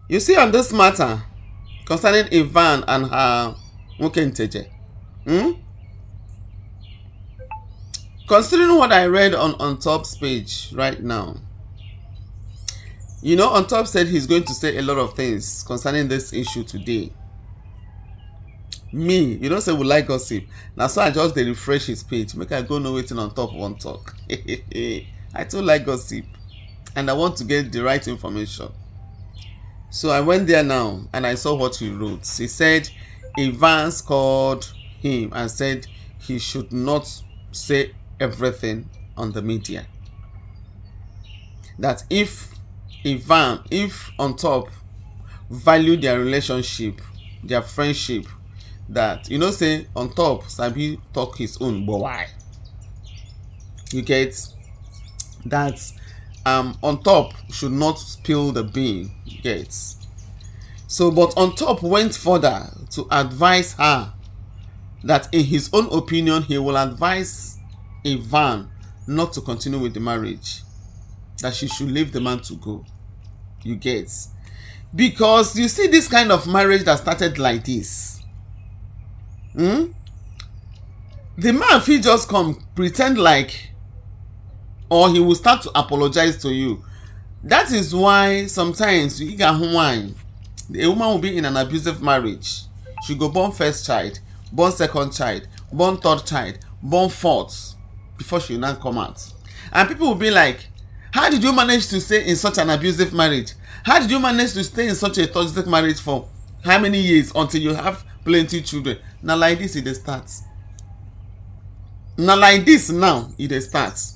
You see, on this matter concerning Ivan and her Mukenteje, considering what I read on Top's page right now, you know, on Top said he's going to say a lot of things concerning this issue today. Me, you don't say we like gossip. Now, so I just refresh his page, make I go know waiting on top one talk. I too like gossip, and I want to get the right information. So I went there now and I saw what he wrote. He said Evans called him and said he should not say everything on the media. That if on Top value their relationship, their friendship, that, you know, say on Top Sabi talk his own, but why? You get that on Top should not spill the bean. You get. So, but on Top went further to advise her that in his own opinion he will advise Ivan not to continue with the marriage, that she should leave the man to go. You get. Because you see, this kind of marriage that started like this, the man feel just come pretend like, or he will start to apologize to you. That is why sometimes you get wine. A woman will be in an abusive marriage. She go born first child, born second child, born third child, born fourth, before she will not come out. And people will be like, how did you manage to stay in such an abusive marriage? How did you manage to stay in such a toxic marriage for how many years until you have plenty children? Now like this it starts. Now like this now it starts.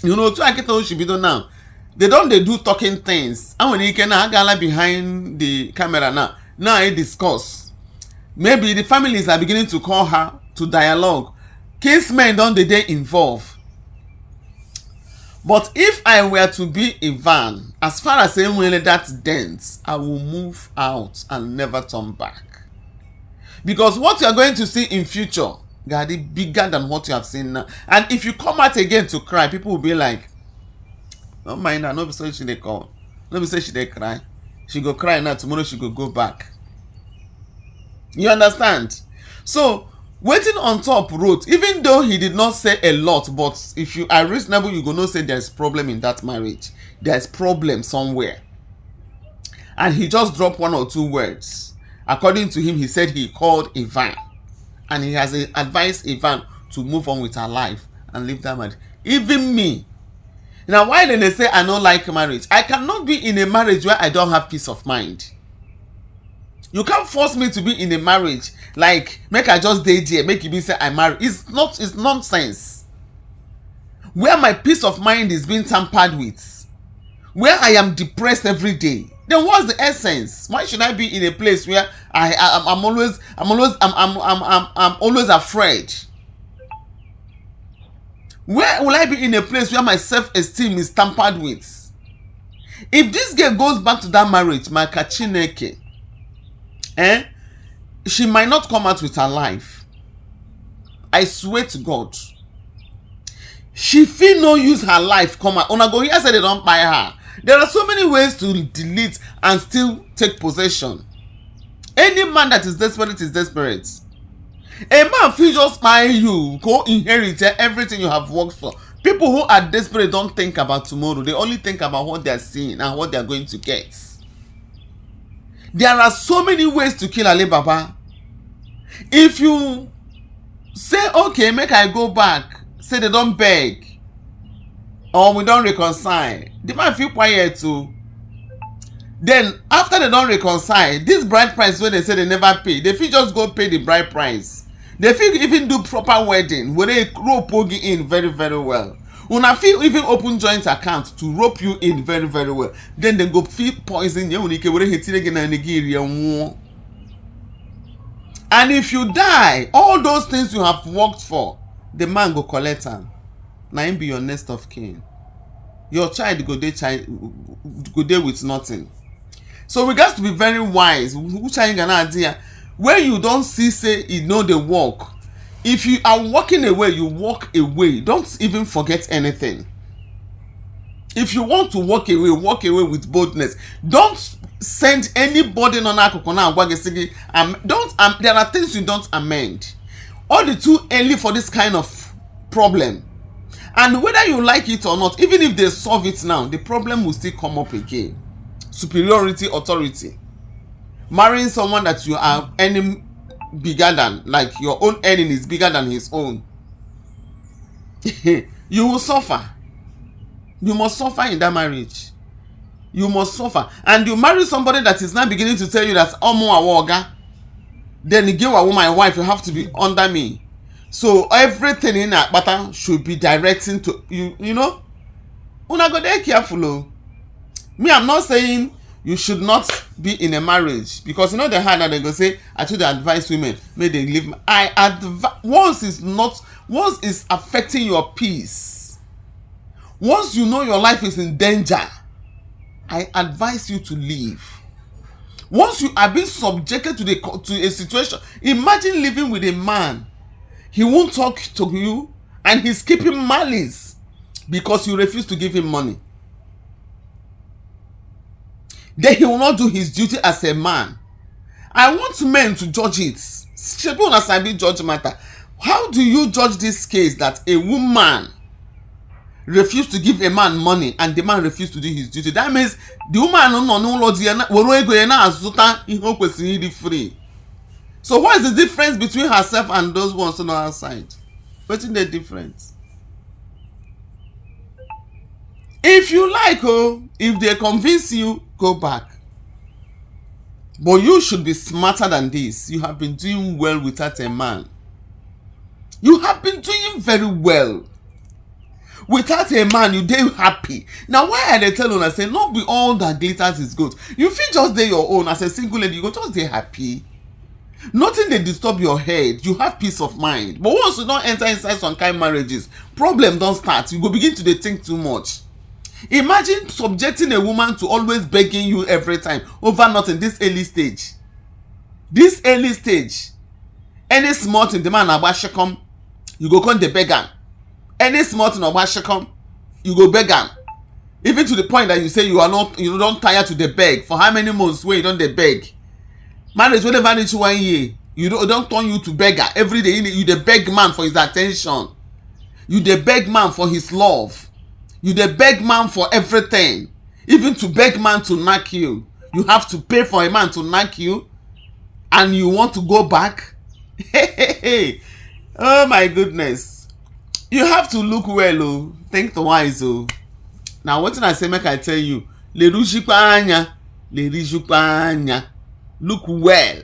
You know, to Akito should be done now. They do talking things. And when you can gala behind the camera now I discuss. Maybe the families are beginning to call her to dialogue. Kinsmen don't they involve. But if I were to be Ivan, as far as saying that dent, I will move out and never turn back. Because what you are going to see in future, God, is bigger than what you have seen now. And if you come out again to cry, people will be like, don't mind her, no be say she dey call. No be say she dey cry. She go cry now, tomorrow she go back. You understand? So, Waiting on Top wrote, even though he did not say a lot, but if you are reasonable, you go know say there's problem in that marriage. There's problem somewhere. And he just dropped one or two words. According to him, he said he called Ivan. And he has advised Ivan to move on with her life and leave that marriage. Even me. Now, why did they say I don't like marriage? I cannot be in a marriage where I don't have peace of mind. You can't force me to be in a marriage like make I just date here, make you say I'm married. It's nonsense. Where my peace of mind is being tampered with, where I am depressed every day, then what's the essence? Why should I be in a place where I'm always afraid? Where will I be in a place where my self-esteem is tampered with? If this girl goes back to that marriage, my kachineke, she might not come out with her life. I swear to God. She feel no use her life come out. Una go here say they don't buy her. There are so many ways to delete and still take possession. Any man that is desperate is desperate. A man feel just buy you, go inherit everything you have worked for. People who are desperate don't think about tomorrow. They only think about what they are seeing and what they are going to get. There are so many ways to kill Ali Baba. If you say, okay, make I go back, say they don't beg, or we don't reconcile, the man feel quiet too. Then, after they don't reconcile, this bride price where they say they never pay, they feel just go pay the bride price. They feel even do proper wedding, where they rope you in very, very well. Una feel even open joint account to rope you in very, very well. Then they go feel poison you. And if you die, all those things you have worked for, the man go collect them. Now him be your next of kin. Your child go there with nothing. So we got to be very wise. When you don't see say you know the work. If you are walking away, you walk away. Don't even forget anything. If you want to walk away with boldness. Don't send anybody on don't there are things you don't amend. All the too early for this kind of problem. And whether you like it or not, even if they solve it now, the problem will still come up again. Superiority, authority. Marrying someone that you are earning bigger than, like your own earning is bigger than his own. You will suffer. You must suffer in that marriage. You must suffer. And you marry somebody that is now beginning to tell you that Omo awoga. Then you give a woman a wife, you have to be under me. So everything in that matter should be directing to you, you know. Una go there careful. Me, I'm not saying you should not be in a marriage, because you know the hard that they go say, I should advise women, may they leave. Once is affecting your peace. Once you know your life is in danger, I advise you to leave. Once you are being subjected to a situation, imagine living with a man. He won't talk to you and he's keeping malice because you refuse to give him money. Then he will not do his duty as a man. I want men to judge it. Judge matter. How do you judge this case that a woman refused to give a man money and the man refused to do his duty? That means the woman no free. So what is the difference between herself and those ones on her side? What's the difference? If you like, if they convince you, go back. But you should be smarter than this. You have been doing well without a man. You have been doing very well. Without a man, you dey happy. Now, why are they telling us, say, not be all that glitters is good. You feel just dey your own as a single lady, you go just dey happy. Nothing they disturb your head. You have peace of mind. But once you don't enter inside some kind of marriages, problem don't start. You go begin to think too much. Imagine subjecting a woman to always begging you every time over nothing. This early stage. This early stage. Any small thing the man abash come, you go come the beggar. Any small thing abash come, you go beggar. Even to the point that you say you don't tire to the beg. For how many months where you don't the beg? Marriage will never reach 1 year. You don't turn you to beggar. Every day you the beg man for his attention. You the beg man for his love. You the beg man for everything. Even to beg man to knock you. You have to pay for a man to knock you. And you want to go back? Oh my goodness. You have to look well, oh. Think twice, oh. Now what did I say? Make I tell you. Le rouge panya. Le rouge panya. Look well.